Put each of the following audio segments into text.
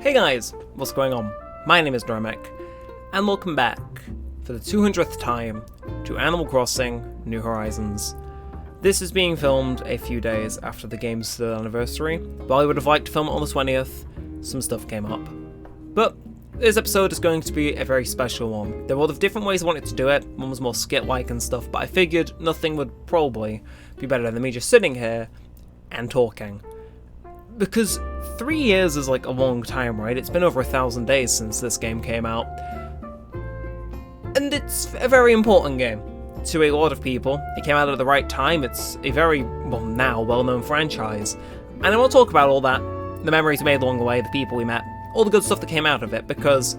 Hey guys, what's going on? My name is Neremik, and welcome back for the 200th time to Animal Crossing New Horizons. This is being filmed a few days after the game's 3rd anniversary. While I would have liked to film it on the 20th, some stuff came up. But this episode is going to be a very special one. There were a lot of different ways I wanted to do it. One was more skit-like and stuff, but I figured nothing would probably be better than me just sitting here and talking. Because 3 years is like a long time, right? It's been over 1,000 days since this game came out. And it's a very important game to a lot of people. It came out at the right time. It's a very, now well-known franchise. And I want to talk about all that, the memories we made along the way, the people we met, all the good stuff that came out of it, because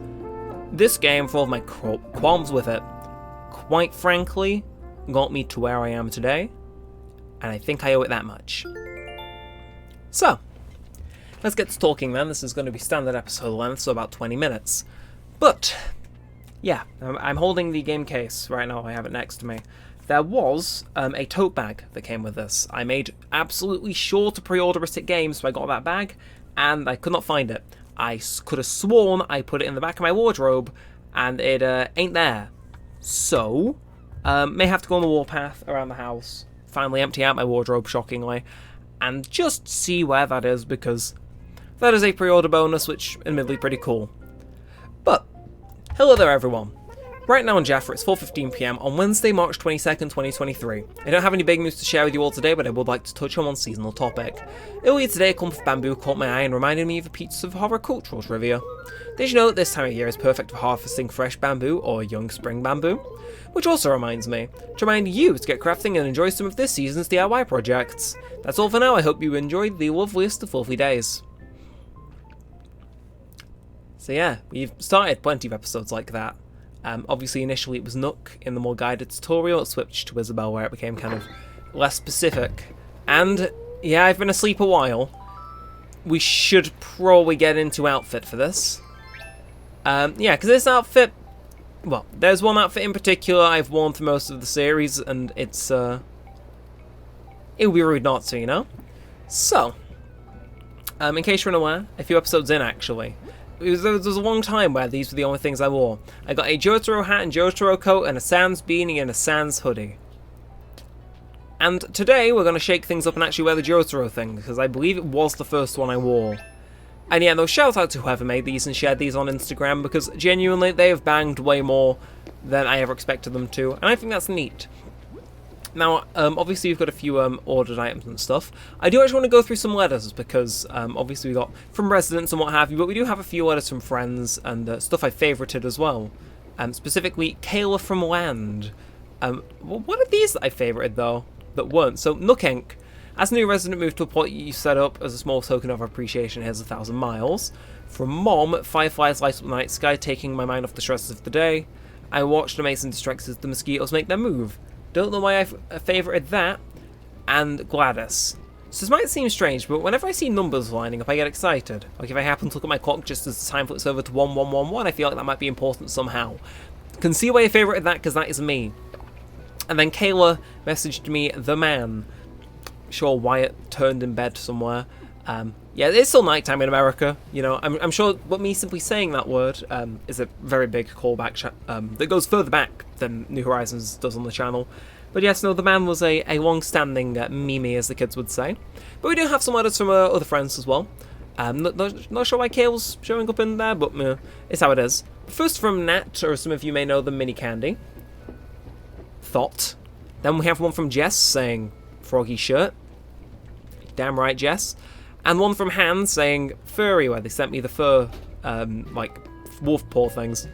this game, for all of my qualms with it, quite frankly, got me to where I am today. And I think I owe it that much. So, let's get to talking then. This is going to be standard episode length, so about 20 minutes. But, yeah, I'm holding the game case right now. I have it next to me. There was a tote bag that came with this. I made absolutely sure to pre-order it at Games, so I got that bag, and I could not find it. I could have sworn I put it in the back of my wardrobe, and it ain't there. So, may have to go on the warpath around the house, finally empty out my wardrobe, shockingly, and just see where that is, because that is a pre-order bonus, which admittedly pretty cool. But, hello there everyone. Right now in Jaffa it's 4:15 PM on Wednesday, March 22nd, 2023. I don't have any big news to share with you all today, but I would like to touch on one seasonal topic. Earlier today, a clump of bamboo caught my eye and reminded me of a piece of horticultural trivia. Did you know that this time of year is perfect for harvesting fresh bamboo or young spring bamboo? Which also reminds me to remind you to get crafting and enjoy some of this season's DIY projects. That's all for now. I hope you enjoyed the loveliest of lovely days. So yeah, we've started plenty of episodes like that. Obviously initially it was Nook in the more guided tutorial, it switched to Isabelle where it became kind of less specific. And yeah, I've been asleep a while. We should probably get into outfit for this. Yeah, because this outfit, well, there's one outfit in particular I've worn for most of the series, and it's, it would be rude not to, you know? So, in case you're unaware, a few episodes in actually, there was a long time where these were the only things I wore. I got a Jotaro hat and Jotaro coat and a Sans beanie and a Sans hoodie. And today we're going to shake things up and actually wear the Jotaro thing, because I believe it was the first one I wore. And yeah, no, shout out to whoever made these and shared these on Instagram, because genuinely they have banged way more than I ever expected them to, and I think that's neat. Now, obviously we've got a few ordered items and stuff. I do actually want to go through some letters, because obviously we got from residents and what have you, but we do have a few letters from friends and stuff I favorited as well. Specifically, Kayla from Land. What are these that I favorited though, that weren't? So, Nookenk. As a new resident moved to a plot you set up as a small token of appreciation, here's 1,000 miles. From Mom, fireflies light up the night sky, taking my mind off the stresses of the day. I watched amazing distracts as the mosquitoes make their move. Don't know why I favorited that. And Gladys. So this might seem strange, but whenever I see numbers lining up, I get excited. Like if I happen to look at my clock just as the time flips over to 1111, I feel like that might be important somehow. Can see why I favorited that, because that is me. And then Kayla messaged me, the man. Sure, Wyatt turned in bed somewhere. Yeah, it's still nighttime in America, you know. I'm sure what me simply saying that word is a very big callback that goes further back than New Horizons does on the channel. But yes, no, the man was a long-standing meme, as the kids would say. But we do have some letters from other friends as well. Not sure why Kale's showing up in there, but it's how it is. First from Nat, or some of you may know them, Mini Candy. Thought. Then we have one from Jess saying, Froggy shirt. Damn right, Jess. And one from Han saying furry, where they sent me the fur, like, wolf paw things.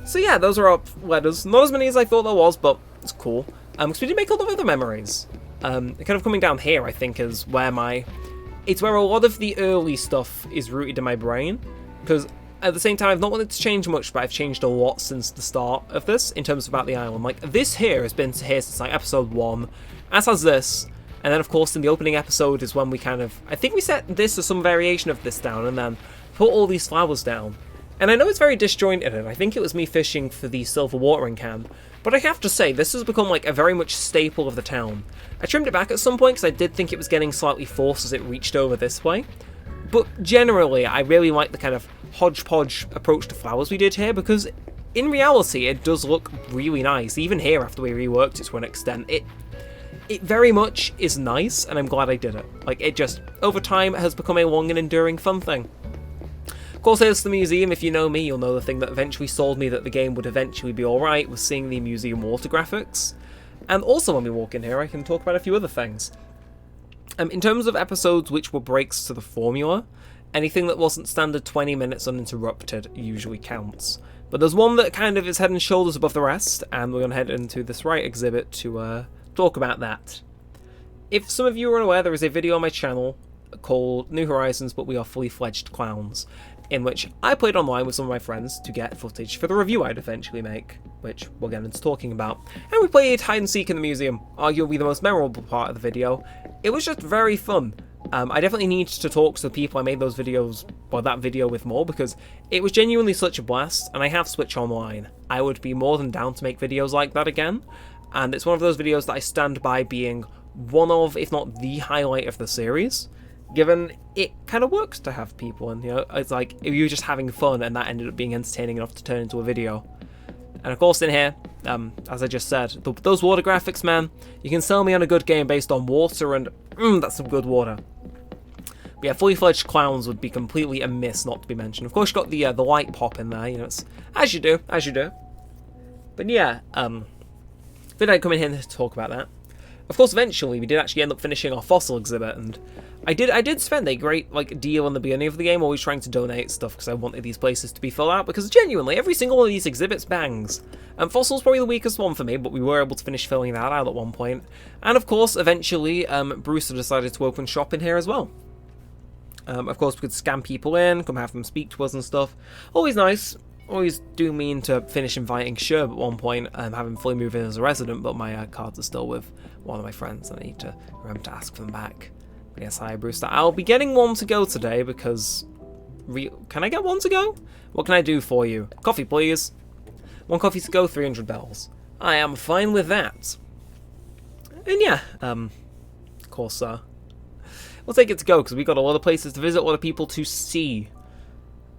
So yeah, those are our letters. Not as many as I thought there was, but it's cool. Because we did make a lot of other memories. Kind of coming down here, I think, is where it's where a lot of the early stuff is rooted in my brain. Because at the same time, I've not wanted to change much, but I've changed a lot since the start of this, in terms of about the island. Like, this here has been here since, like, episode 1, as has this. And then, of course, in the opening episode is when we kind of... I think we set this or some variation of this down and then put all these flowers down. And I know it's very disjointed, and I think it was me fishing for the silver watering can. But I have to say, this has become like a very much staple of the town. I trimmed it back at some point because I did think it was getting slightly forced as it reached over this way. But generally, I really like the kind of hodgepodge approach to flowers we did here, because in reality, it does look really nice. Even here, after we reworked it to an extent, it very much is nice, and I'm glad I did it. Like, it just, over time, has become a long and enduring fun thing. Of course, here's the museum. If you know me, you'll know the thing that eventually sold me that the game would eventually be alright was seeing the museum water graphics. And also, when we walk in here, I can talk about a few other things. In terms of episodes which were breaks to the formula, anything that wasn't standard 20 minutes uninterrupted usually counts. But there's one that kind of is head and shoulders above the rest, and we're going to head into this right exhibit to talk about that. If some of you are unaware, there is a video on my channel called New Horizons, but we are fully fledged clowns, in which I played online with some of my friends to get footage for the review I'd eventually make, which we'll get into talking about. And we played hide and seek in the museum, arguably the most memorable part of the video. It was just very fun. I definitely need to talk to the people I made those videos, or that video with more, because it was genuinely such a blast, and I have Switch Online. I would be more than down to make videos like that again, and it's one of those videos that I stand by being one of, if not the highlight of the series, given it kind of works to have people, and you know, it's like if you were just having fun and that ended up being entertaining enough to turn into a video. And of course in here, as I just said, those water graphics, man, you can sell me on a good game based on water, and that's some good water. But yeah, fully fledged clowns would be completely amiss not to be mentioned. Of course, you got the light pop in there, you know, it's as you do. But yeah, did I come in here to talk about that? Of course, eventually we did actually end up finishing our fossil exhibit, and I did spend a great deal in the beginning of the game, always trying to donate stuff because I wanted these places to be filled out, because genuinely every single one of these exhibits bangs. And fossil's probably the weakest one for me, but we were able to finish filling that out at one point. And of course, eventually, Brewster decided to open shop in here as well. Of course, we could scam people in, come have them speak to us and stuff. Always nice. Always do mean to finish inviting Sherb at one point, have him fully move in as a resident, but my cards are still with one of my friends, and I need to remember to ask for them back. But yes, hi Brewster. I'll be getting one to go today, because... Can I get one to go? What can I do for you? Coffee, please. One coffee to go, 300 bells. I am fine with that. And yeah, of course, we'll take it to go, because we've got a lot of places to visit, a lot of people to see.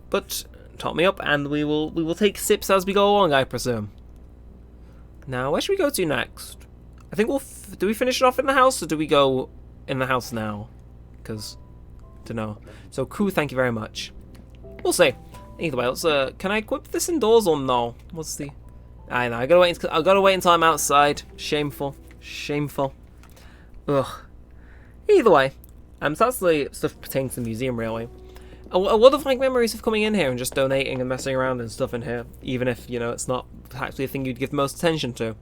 But top me up, and we will take sips as we go along, I presume. Now, where should we go to next? I think do we finish it off in the house, or do we go in the house now? Because, don't know. So, Koo, thank you very much. We'll see. Either way, let's, can I equip this indoors or no? What's the... I know, I've got to wait until I'm outside. Shameful. Shameful. Ugh. Either way. So that's the stuff pertaining to the museum, really. A lot of memories of coming in here and just donating and messing around and stuff in here, even if, you know, it's not actually a thing you'd give most attention to.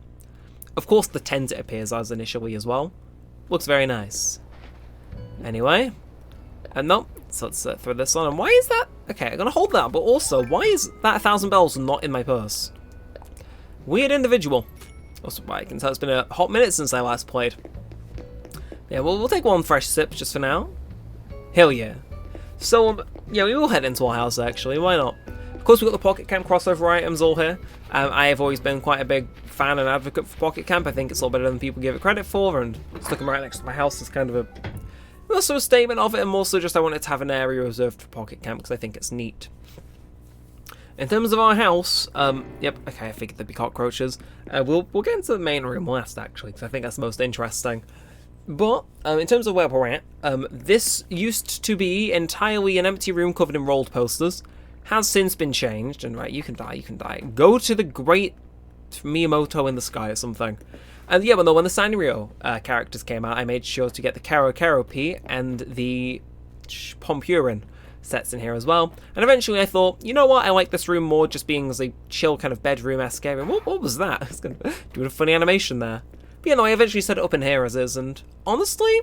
Of course, the tent it appears as initially as well. Looks very nice. Anyway, no, so let's throw this on. And why is that? Okay, I'm gonna hold that, but also, why is that 1,000 bells not in my purse? Weird individual. Also, I can tell it's been a hot minute since I last played. Yeah, we'll take one fresh sip just for now. Hell yeah. So, yeah, we will head into our house, actually. Why not? Of course, we've got the Pocket Camp crossover items all here. I have always been quite a big fan and advocate for Pocket Camp. I think it's a lot better than people give it credit for, and stuck them right next to my house is kind of also a statement of it, and also just I wanted to have an area reserved for Pocket Camp because I think it's neat. In terms of our house, yep, okay, I figured there'd be cockroaches. We'll get into the main room last, actually, because I think that's the most interesting. But, in terms of where we're at, this used to be entirely an empty room covered in rolled posters. Has since been changed, and right, you can die. Go to the Great Miyamoto in the Sky or something. And yeah, but no, when the Sanrio characters came out, I made sure to get the Kero Kero P and the Pompurin sets in here as well. And eventually I thought, you know what, I like this room more just being as a chill kind of bedroom-esque area. What was that? I was going to do a funny animation there. But yeah, no, I eventually set it up in here as is, and honestly,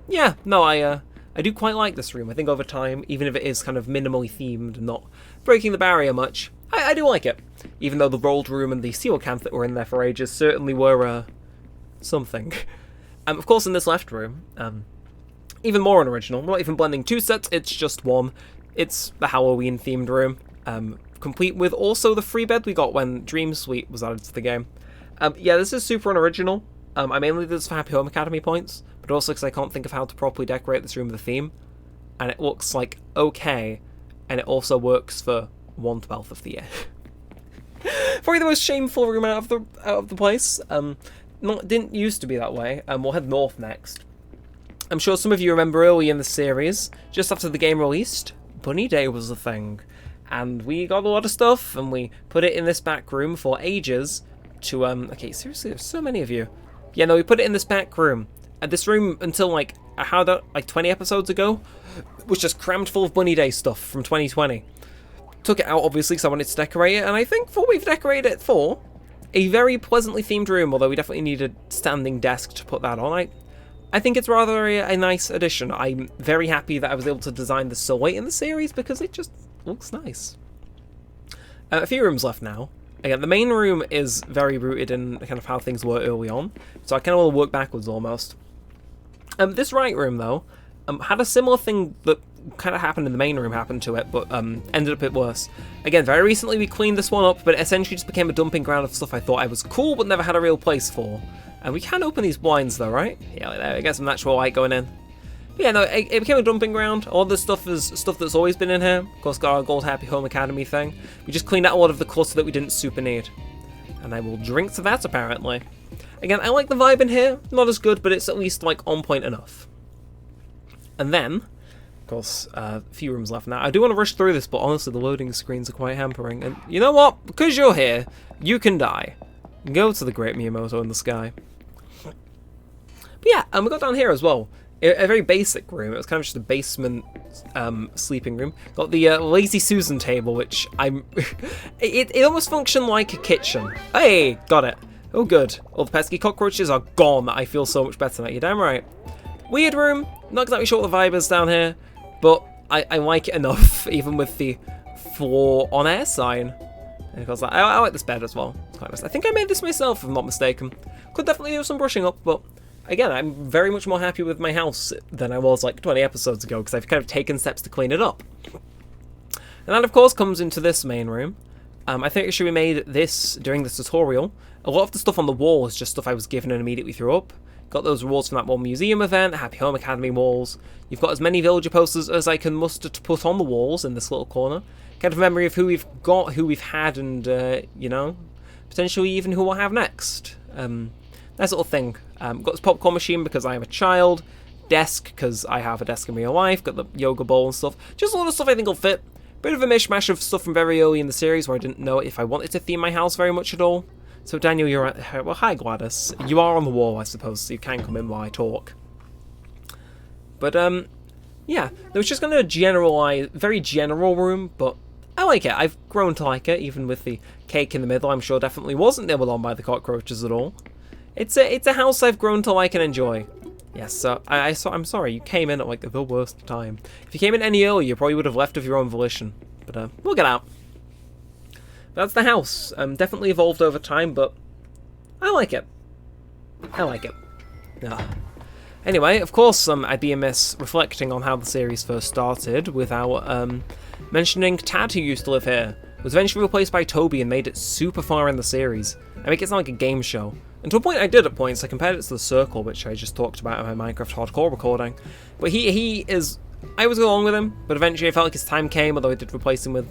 yeah, no, I do quite like this room. I think over time, even if it is kind of minimally themed and not breaking the barrier much, I do like it. Even though the rolled room and the seal camp that were in there for ages certainly were, something. Of course, in this left room, even more unoriginal, not even blending two sets, it's just one. It's the Halloween-themed room, complete with also the free bed we got when Dream Suite was added to the game. Yeah, this is super unoriginal. I mainly did this for Happy Home Academy points, but also because I can't think of how to properly decorate this room with a theme. and it looks like okay, and it also works for 1/12 of the year. Probably the most shameful room out of the place. Didn't used to be that way. We'll head north next. I'm sure some of you remember early in the series, just after the game released, Bunny Day was a thing. And we got a lot of stuff, and we put it in this back room for ages to, okay, seriously, there's so many of you. Yeah, no, we put it in this back room. And this room, until, like 20 episodes ago, was just crammed full of Bunny Day stuff from 2020. Took it out, obviously, because I wanted to decorate it, and I think what we've decorated it for, a very pleasantly themed room, although we definitely need a standing desk to put that on. I think it's rather a nice addition. I'm very happy that I was able to design this so late in the series because it just looks nice. A few rooms left now. Again, the main room is very rooted in kind of how things were early on, so I kind of want to work backwards almost. This right room, though, had a similar thing that kind of happened in the main room happened to it, but ended up a bit worse. Again, very recently we cleaned this one up, but it essentially just became a dumping ground of stuff I thought I was cool but never had a real place for. And we can open these blinds though, right? Yeah, like there, I get some natural light going in. But yeah, no, it became a dumping ground. All this stuff is stuff that's always been in here. Of course, got our Gold Happy Home Academy thing. We just cleaned out a lot of the clutter that we didn't super need. And I will drink to that, apparently. Again, I like the vibe in here. Not as good, but it's at least, like, on point enough. And then, of course, a few rooms left now. I do want to rush through this, but honestly, the loading screens are quite hampering. And you know what? Because you're here, you can die. Go to the Great Miyamoto in the sky. But yeah, we got down here as well. A very basic room. It was kind of just a basement sleeping room. Got the Lazy Susan table, which I'm... it almost functioned like a kitchen. Hey, got it. Oh, good. All the pesky cockroaches are gone. I feel so much better now. You're damn right. Weird room. Not exactly sure what the vibe is down here, but I like it enough, even with the floor on air sign. And of course, I like this bed as well. It's quite nice. I think I made this myself, if I'm not mistaken. Could definitely do some brushing up, but again, I'm very much more happy with my house than I was like 20 episodes ago, because I've kind of taken steps to clean it up. And that, of course, comes into this main room. I think actually we made this during this tutorial. A lot of the stuff on the wall is just stuff I was given and immediately threw up. Got those walls from that one museum event, Happy Home Academy walls. You've got as many villager posters as I can muster to put on the walls in this little corner. Kind of memory of who we've got, who we've had, and, you know, potentially even who we'll have next. Nice little thing. Got this popcorn machine because I have a child. Desk because I have a desk in real life. Got the yoga bowl and stuff. Just a lot of stuff I think will fit. Bit of a mishmash of stuff from very early in the series where I didn't know if I wanted to theme my house very much at all. So Daniel, you're at... Well, hi Gladys. You are on the wall, I suppose, so you can come in while I talk. But, yeah. There was just kind of a very general room, but I like it. I've grown to like it, even with the cake in the middle. I'm sure definitely wasn't nibbled on by the cockroaches at all. It's a house I've grown to like and enjoy. Yes, so I'm sorry, you came in at like the worst time. If you came in any earlier, you probably would have left of your own volition. But we'll get out. That's the house. Definitely evolved over time, but I like it. I like it. Yeah. Anyway, of course, I'd be amiss reflecting on how the series first started without mentioning Tad, who used to live here, was eventually replaced by Toby and made it super far in the series. I make it sound like a game show. And to a point I did at points, I compared it to The Circle, which I just talked about in my Minecraft Hardcore recording. But he is... I was along with him, but eventually I felt like his time came, although I did replace him with...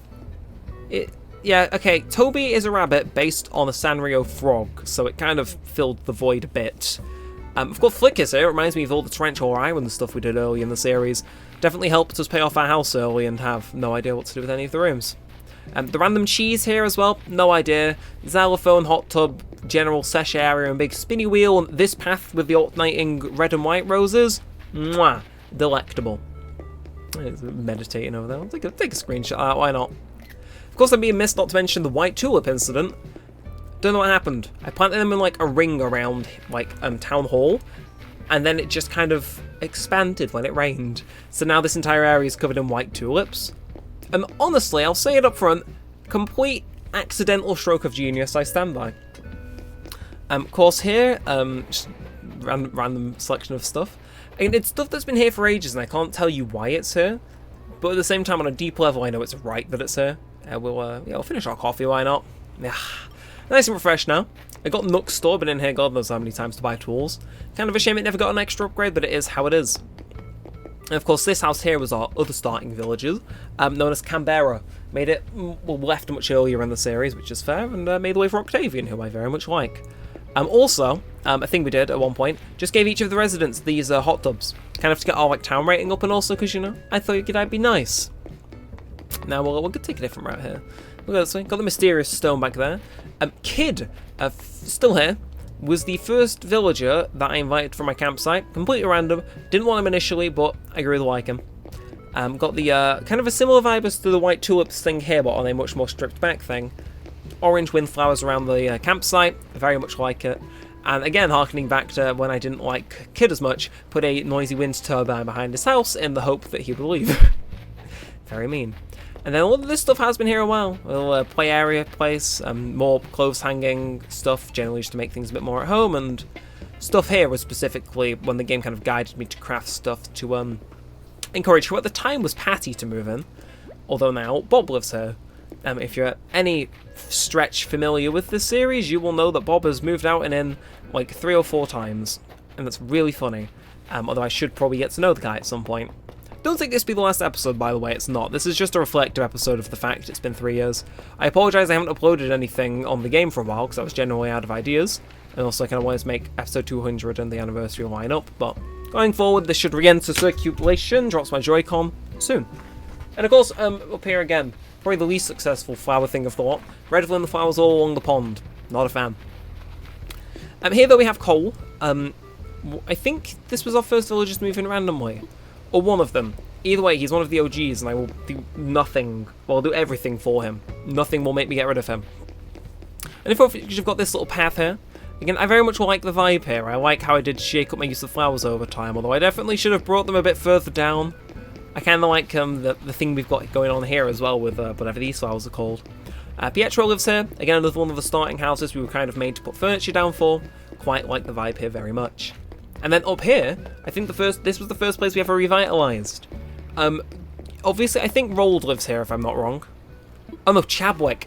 Yeah, okay, Toby is a rabbit based on a Sanrio frog, so it kind of filled the void a bit. Of course, Flick is here. It reminds me of all the Tarantula Island stuff we did early in the series. Definitely helped us pay off our house early and have no idea what to do with any of the rooms. The random cheese here as well, no idea. Xylophone, hot tub, general sesh area, and big spinny wheel, and this path with the alternating red and white roses. Mwah, delectable. It's meditating over there. I'll take a screenshot of that, why not? Of course, I'm being missed not to mention the white tulip incident. Don't know what happened. I planted them in like a ring around like Town Hall, and then it just kind of expanded when it rained. So now this entire area is covered in white tulips. And honestly, I'll say it up front, complete accidental stroke of genius, I stand by. Of course here, just random selection of stuff. And it's stuff that's been here for ages and I can't tell you why it's here. But at the same time, on a deep level, I know it's right that it's here. We'll finish our coffee, why not? Yeah. Nice and refreshed now. I got Nook's store, been in here God knows how many times to buy tools. Kind of a shame it never got an extra upgrade, but it is how it is. And of course, this house here was our other starting villages, known as Canberra. Made it, well, left much earlier in the series, which is fair, and made the way for Octavian, who I very much like. Also, a thing we did at one point, just gave each of the residents these hot tubs, kind of to get our like town rating up, and also because, you know, I thought I'd be nice. Now we'll take a different route here. Look at this way. Got the mysterious stone back there. Kid, still here, was the first villager that I invited from my campsite. Completely random. Didn't want him initially, but I really like him. Got the kind of a similar vibe as to the white tulips thing here, but on a much more stripped back thing. Orange windflowers around the campsite. Very much like it. And again, harkening back to when I didn't like Kid as much, put a noisy wind turbine behind his house in the hope that he would leave. Very mean. And then all of this stuff has been here a while. A little play area place, more clothes hanging stuff, generally just to make things a bit more at home, and stuff here was specifically when the game kind of guided me to craft stuff to encourage who at the time was Patty to move in, although now Bob lives here. If you're any stretch familiar with this series, you will know that Bob has moved out and in like 3 or 4 times, and that's really funny, although I should probably get to know the guy at some point. Don't think this be the last episode, by the way, it's not. This is just a reflective episode of the fact it's been 3 years. I apologise I haven't uploaded anything on the game for a while, because I was generally out of ideas, and also I kind of wanted to make episode 200 and the anniversary line up, but going forward, this should re-enter circulation, drops my Joy-Con soon. And of course, up here again, probably the least successful flower thing of the lot, red the flowers all along the pond. Not a fan. Here, though, we have coal. I think this was our first villager to move in randomly. Or one of them. Either way, he's one of the OGs, and I will do nothing. Well, I'll do everything for him. Nothing will make me get rid of him. And if you've got this little path here, again, I very much like the vibe here. I like how I did shake up my use of flowers over time, although I definitely should have brought them a bit further down. I kind of like the thing we've got going on here as well with whatever these flowers are called. Pietro lives here. Again, another one of the starting houses we were kind of made to put furniture down for. Quite like the vibe here very much. And then up here, I think this was the first place we ever revitalised. Obviously, I think Rold lives here, if I'm not wrong. Oh no, Chabwick.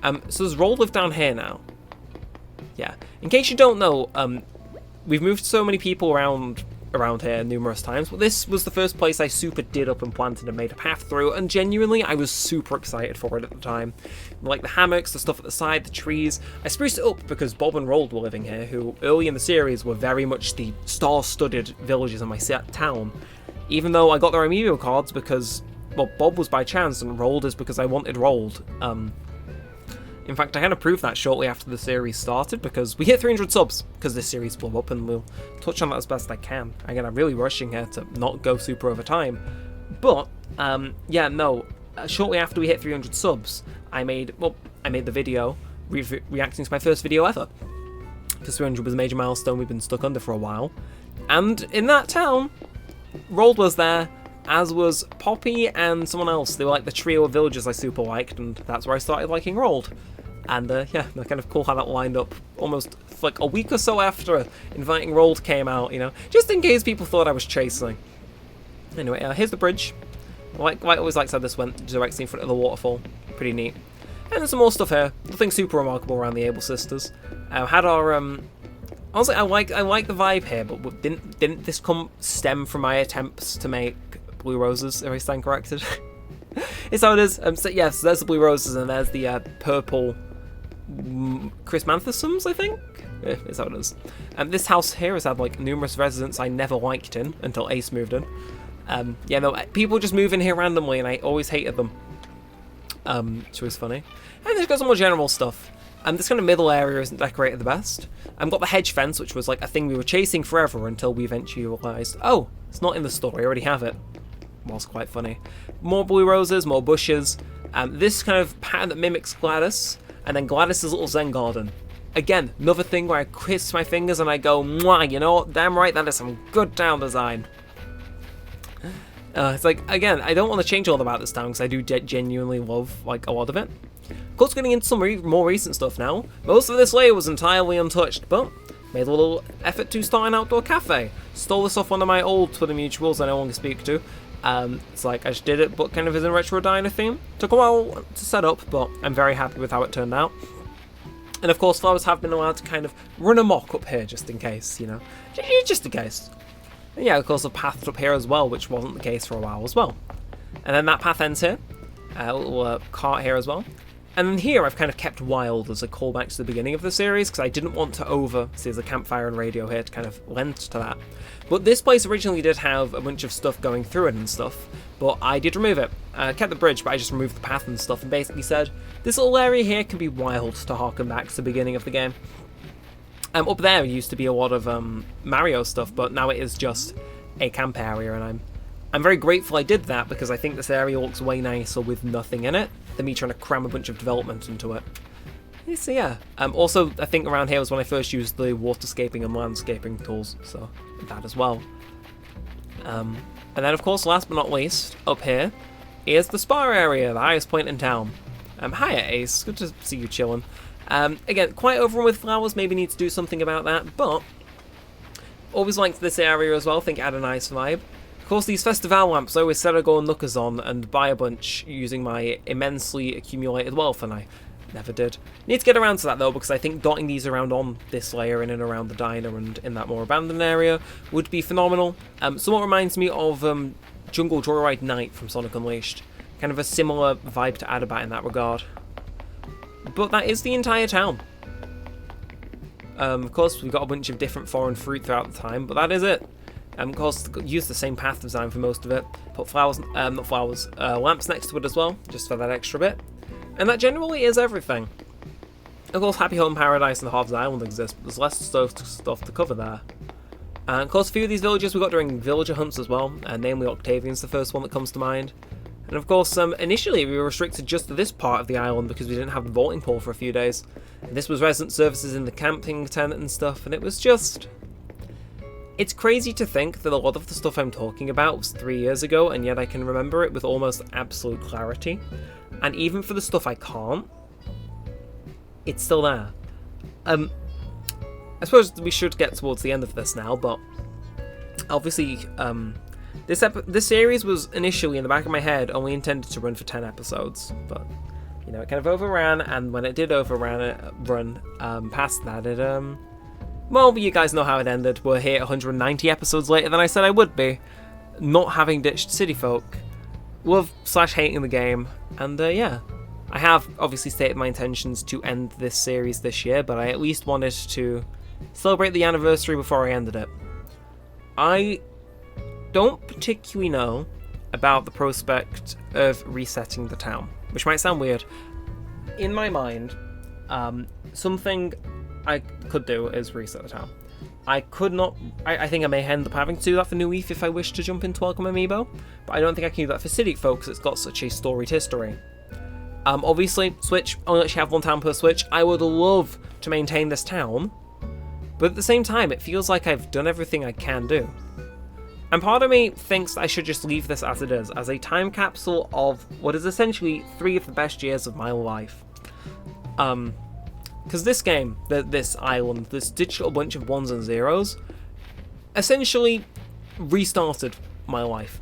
So does Rold live down here now? Yeah. In case you don't know, we've moved so many people around here numerous times, but this was the first place I super did up and planted and made a path through, and genuinely, I was super excited for it at the time. Like the hammocks, the stuff at the side, the trees. I spruced it up because Bob and Rold were living here, who early in the series were very much the star-studded villages in my town. Even though I got their amiibo cards because, well, Bob was by chance and Rold is because I wanted Rold. In fact, I kind of proved that shortly after the series started because we hit 300 subs because this series blew up, and we'll touch on that as best I can. Again, I'm really rushing here to not go super over time. But, yeah, no, shortly after we hit 300 subs, I made the video reacting to my first video ever. Because 300 was a major milestone we've been stuck under for a while. And in that town, Rold was there, as was Poppy and someone else. They were like the trio of villagers I super liked, and that's where I started liking Rold. And yeah, kind of cool how that lined up almost like a week or so after Inviting Rold came out, you know, just in case people thought I was chasing. Anyway, here's the bridge. I always liked how this went directly in front of the waterfall. Pretty neat. And there's some more stuff here. Nothing super remarkable around the Able sisters. Had our honestly, I like the vibe here, but didn't this stem from my attempts to make blue roses, if I stand corrected? It's how it is. So yes, there's the blue roses, and there's the purple chrysanthemums, I think? Yeah, it's how it is. This house here has had like numerous residents I never liked in until Ace moved in. Yeah, no, people just move in here randomly, and I always hated them. Which was funny. And there's got some more general stuff. This kind of middle area isn't decorated the best. I've got the hedge fence, which was like a thing we were chasing forever until we eventually realised, oh, it's not in the story, I already have it. Was quite funny. More blue roses, more bushes. This kind of pattern that mimics Gladys, and then Gladys' little Zen garden. Again, another thing where I kiss my fingers and I go, mwah, you know what, damn right, that is some good town design. It's like, again, I don't want to change all about this town because I do genuinely love like a lot of it. Of course, getting into some more recent stuff now. Most of this layer was entirely untouched, but made a little effort to start an outdoor cafe. Stole this off one of my old Twitter mutuals I no longer speak to. It's like I just did it, but kind of as a retro diner theme. Took a while to set up, but I'm very happy with how it turned out. And of course, flowers have been allowed to kind of run amok up here, just in case, you know, just in case. And yeah, of course, a path up here as well, which wasn't the case for a while as well. And then that path ends here. A little cart here as well. And then here I've kind of kept wild as a callback to the beginning of the series, because I didn't want to see there's a campfire and radio here to kind of lend to that. But this place originally did have a bunch of stuff going through it and stuff, but I did remove it. I kept the bridge, but I just removed the path and stuff, and basically said, this little area here can be wild to harken back to the beginning of the game. Up there used to be a lot of Mario stuff, but now it is just a camp area, and I'm very grateful I did that, because I think this area looks way nicer with nothing in it than me trying to cram a bunch of development into it. So yeah. Also, I think around here was when I first used the waterscaping and landscaping tools, so that as well. And then, of course, last but not least, up here is the spa area, the highest point in town. Hiya, Ace. Good to see you chilling. Again, quite overrun with flowers, maybe need to do something about that, but always liked this area as well, think it had a nice vibe. Of course, these festival lamps, I always said I'd go on Nookers on and buy a bunch using my immensely accumulated wealth, and I never did. Need to get around to that though, because I think dotting these around on this layer in and around the diner and in that more abandoned area would be phenomenal. Somewhat reminds me of Jungle Joyride Night from Sonic Unleashed. Kind of a similar vibe to Adabat in that regard. But that is the entire town. Of course, we've got a bunch of different foreign fruit throughout the time, but that is it. Of course, use the same path design for most of it. Put lamps next to it as well, just for that extra bit. And that generally is everything. Of course, Happy Home Paradise and Hobbs Island exist, but there's less stuff to cover there. And of course, a few of these villages we got during villager hunts as well, namely Octavian's the first one that comes to mind. And of course, initially we were restricted just to this part of the island because we didn't have the vaulting pool for a few days. And this was resident services in the camping tent and stuff, and it was just... It's crazy to think that a lot of the stuff I'm talking about was 3 years ago, and yet I can remember it with almost absolute clarity. And even for the stuff I can't, it's still there. I suppose we should get towards the end of this now, but obviously, this series was initially, in the back of my head, only intended to run for 10 episodes, but, you know, it kind of overran, and when it did run past that, it, well, you guys know how it ended. We're here 190 episodes later than I said I would be, not having ditched City Folk, love/hating the game, and yeah. I have obviously stated my intentions to end this series this year, but I at least wanted to celebrate the anniversary before I ended it. I don't particularly know about the prospect of resetting the town, which might sound weird. In my mind, something I could do is reset the town. I could not... I think I may end up having to do that for New Leaf if I wish to jump into Welcome Amiibo, but I don't think I can do that for City Folk because it's got such a storied history. Obviously, Switch, only actually have one town per Switch. I would love to maintain this town, but at the same time, it feels like I've done everything I can do. And part of me thinks I should just leave this as it is, as a time capsule of what is essentially 3 of the best years of my life. Because this game, this island, this digital bunch of ones and zeros, essentially restarted my life.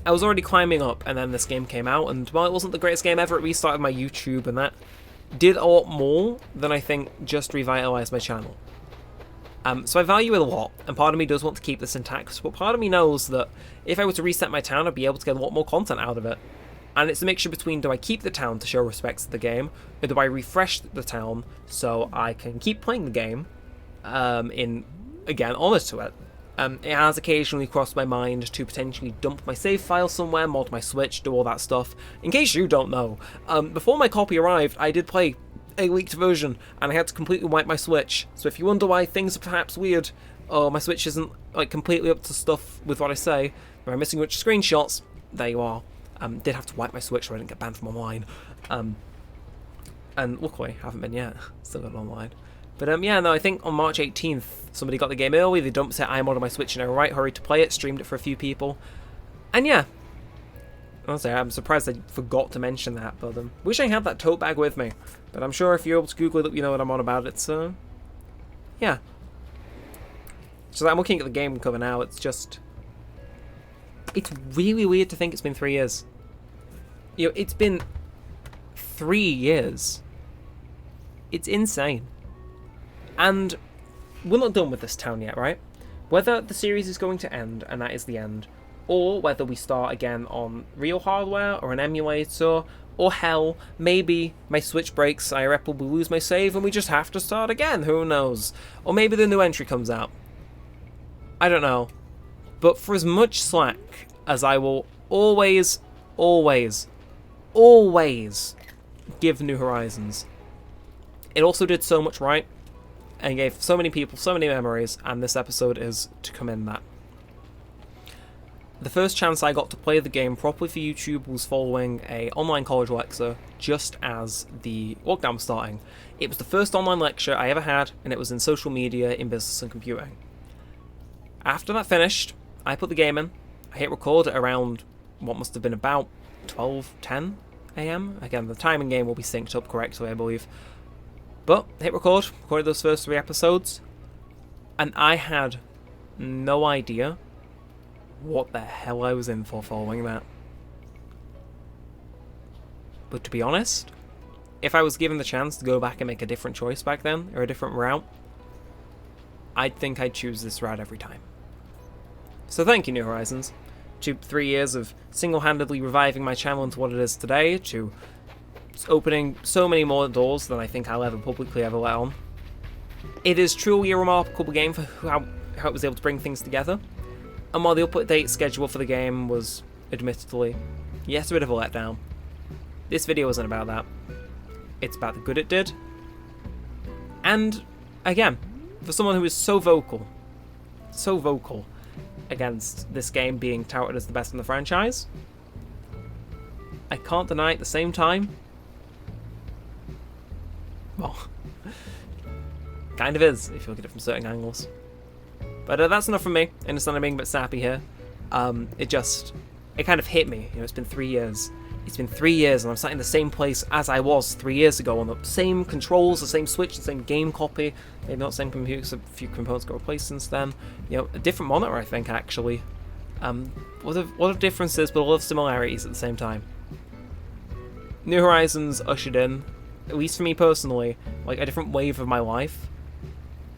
I was already climbing up, and then this game came out, and while it wasn't the greatest game ever, it restarted my YouTube, and that did a lot more than I think just revitalised my channel. So I value it a lot, and part of me does want to keep this intact, but part of me knows that if I were to reset my town, I'd be able to get a lot more content out of it. And it's a mixture between, do I keep the town to show respect to the game, or do I refresh the town so I can keep playing the game in, again, honour to it. It has occasionally crossed my mind to potentially dump my save file somewhere, mod my Switch, do all that stuff. In case you don't know, before my copy arrived, I did play a leaked version, and I had to completely wipe my Switch. So if you wonder why things are perhaps weird, or my Switch isn't like completely up to stuff with what I say, or I'm missing which screenshots, there you are. Did have to wipe my Switch so I didn't get banned from online. And luckily, haven't been yet. Still got it online. But yeah, no, I think on March 18th, somebody got the game early, they dumped it, I modded my Switch in a right hurry to play it, streamed it for a few people. And yeah. Honestly, I'm surprised I forgot to mention that, but wish I had that tote bag with me. But I'm sure if you're able to Google it, you know what I'm on about. It's, yeah. So I'm looking at the game cover now, it's just... It's really weird to think it's been 3 years. You know, it's been 3 years. It's insane. And we're not done with this town yet, right? Whether the series is going to end, and that is the end, or whether we start again on real hardware or an emulator, or hell, maybe my Switch breaks, I irreparably lose my save, and we just have to start again, who knows? Or maybe the new entry comes out. I don't know. But for as much slack as I will always give New Horizons, it also did so much right, and gave so many people so many memories, and this episode is to commend that. The first chance I got to play the game properly for YouTube was following a online college lecture just as the lockdown was starting. It was the first online lecture I ever had, and it was in social media in business and computing. After that finished, I put the game in. I hit record at around what must have been about 12:10 a.m. Again, the time in game will be synced up correctly, I believe. But hit recorded those first 3 episodes, and I had no idea what the hell I was in for following that. But to be honest, if I was given the chance to go back and make a different choice back then, or a different route, I'd think I'd choose this route every time. So thank you, New Horizons. To 3 years of single-handedly reviving my channel into what it is today, to opening so many more doors than I think I'll ever publicly ever let on. It is truly a remarkable game for how it was able to bring things together. And while the update schedule for the game was, admittedly, yes, a bit of a letdown, this video isn't about that. It's about the good it did. And, again, for someone who is so vocal against this game being touted as the best in the franchise, I can't deny at the same time, well, kind of is, if you look at it from certain angles. But that's enough from me. I understand I'm being a bit sappy here. It kind of hit me. You know, it's been 3 years. It's been 3 years, and I'm sat in the same place as I was 3 years ago, on the same controls, the same Switch, the same game copy. Maybe not the same computer, a few components got replaced since then. You know, a different monitor, I think, actually. A lot of differences, but a lot of similarities at the same time. New Horizons ushered in, at least for me personally, like a different wave of my life.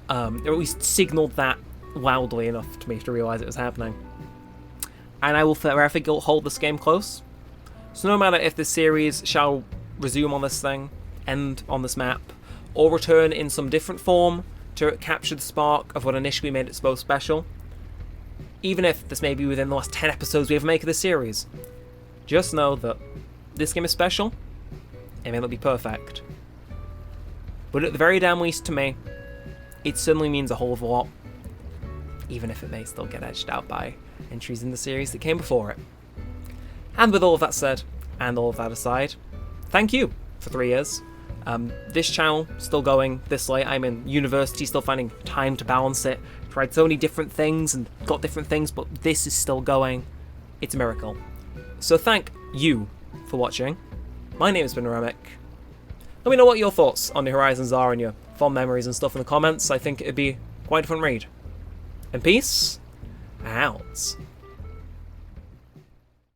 Or at least signalled that loudly enough to me to realise it was happening. And I will forever hold this game close. So no matter if this series shall resume on this thing, end on this map, or return in some different form to capture the spark of what initially made it so special, even if this may be within the last 10 episodes we ever make of this series, just know that this game is special. It may not be perfect, but at the very damn least to me, it certainly means a whole of a lot, even if it may still get edged out by entries in the series that came before it. And with all of that said, and all of that aside, thank you for 3 years. This channel, still going this late. I'm in university, still finding time to balance it. Tried so many different things and got different things, but this is still going. It's a miracle. So thank you for watching. My name has been Neremik. Let me know what your thoughts on New Horizons are and your fond memories and stuff in the comments. I think it'd be quite a fun read. And peace out.